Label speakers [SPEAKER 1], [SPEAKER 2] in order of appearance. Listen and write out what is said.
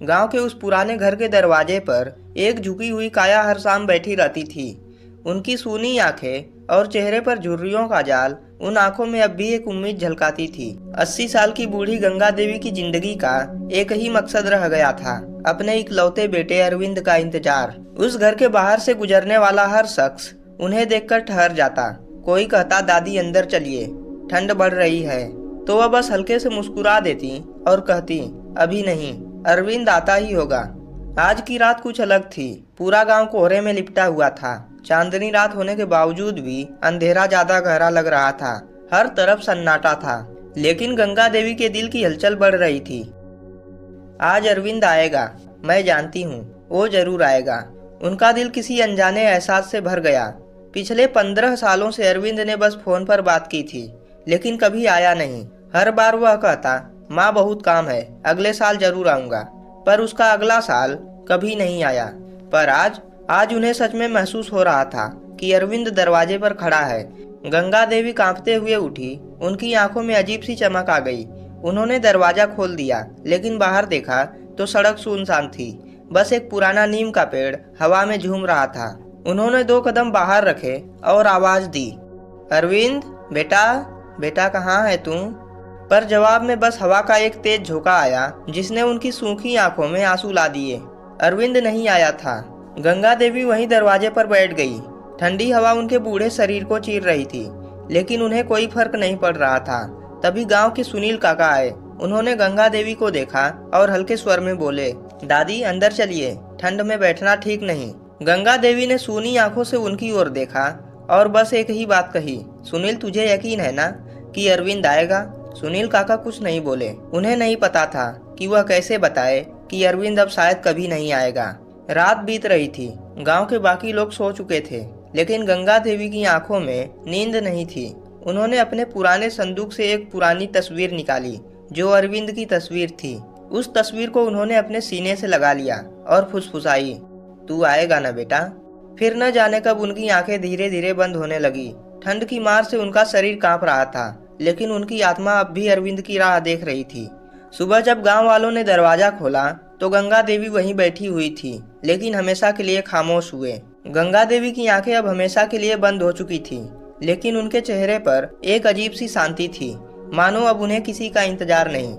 [SPEAKER 1] गांव के उस पुराने घर के दरवाजे पर एक झुकी हुई काया हर शाम बैठी रहती थी। उनकी सूनी आंखें और चेहरे पर झुर्रियों का जाल, उन आंखों में अब भी एक उम्मीद झलकाती थी। 80 साल की बूढ़ी गंगा देवी की जिंदगी का एक ही मकसद रह गया था, अपने इकलौते बेटे अरविंद का इंतजार। उस घर के बाहर से गुजरने वाला हर शख्स उन्हें देखकर ठहर जाता। कोई कहता, दादी अंदर चलिए, ठंड बढ़ रही है, तो वह बस हल्के से मुस्कुरा देती और कहती, अभी नहीं, अरविंद आता ही होगा। आज की रात कुछ अलग थी। पूरा गांव कोहरे में लिपटा हुआ था। चांदनी रात होने के बावजूद भी अंधेरा ज्यादा गहरा लग रहा था। हर तरफ सन्नाटा था, लेकिन गंगा देवी के दिल की हलचल बढ़ रही थी। आज अरविंद आएगा, मैं जानती हूँ, वो जरूर आएगा। उनका दिल किसी अनजाने एहसास से भर गया। पिछले 15 सालों से अरविंद ने बस फोन पर बात की थी, लेकिन कभी आया नहीं। हर बार वह कहता, माँ बहुत काम है, अगले साल जरूर आऊंगा। पर उसका अगला साल कभी नहीं आया। पर आज उन्हें सच में महसूस हो रहा था कि अरविंद दरवाजे पर खड़ा है। गंगा देवी कांपते हुए उठी। उनकी आंखों में अजीब सी चमक आ गई। उन्होंने दरवाजा खोल दिया, लेकिन बाहर देखा तो सड़क सुनसान थी। बस एक पुराना नीम का पेड़ हवा में झूम रहा था। उन्होंने 2 कदम बाहर रखे और आवाज दी, अरविंद बेटा, बेटा कहाँ है तू? पर जवाब में बस हवा का एक तेज झोंका आया, जिसने उनकी सूखी आंखों में आंसू ला दिए। अरविंद नहीं आया था। गंगा देवी वहीं दरवाजे पर बैठ गई। ठंडी हवा उनके बूढ़े शरीर को चीर रही थी, लेकिन उन्हें कोई फर्क नहीं पड़ रहा था। तभी गांव के सुनील काका आए। उन्होंने गंगा देवी को देखा और हल्के स्वर में बोले, दादी अंदर चलिए, ठंड में बैठना ठीक नहीं। गंगा देवी ने सूनी आंखों से उनकी ओर देखा और बस एक ही बात कही, सुनील तुझे यकीन है ना कि अरविंद आएगा? सुनील काका कुछ नहीं बोले। उन्हें नहीं पता था कि वह कैसे बताए कि अरविंद अब शायद कभी नहीं आएगा। रात बीत रही थी। गांव के बाकी लोग सो चुके थे, लेकिन गंगा देवी की आंखों में नींद नहीं थी। उन्होंने अपने पुराने संदूक से एक पुरानी तस्वीर निकाली, जो अरविंद की तस्वीर थी। उस तस्वीर को उन्होंने अपने सीने से लगा लिया और फुसफुसाई, तू आएगा ना बेटा? फिर न जाने कब उनकी आंखें धीरे धीरे बंद होने लगी। ठंड की मार से उनका शरीर कांप रहा था, लेकिन उनकी आत्मा अब भी अरविंद की राह देख रही थी। सुबह जब गांव वालों ने दरवाजा खोला तो गंगा देवी वहीं बैठी हुई थी, लेकिन हमेशा के लिए खामोश हुए। गंगा देवी की आंखें अब हमेशा के लिए बंद हो चुकी थी, लेकिन उनके चेहरे पर एक अजीब सी शांति थी, मानो अब उन्हें किसी का इंतजार नहीं।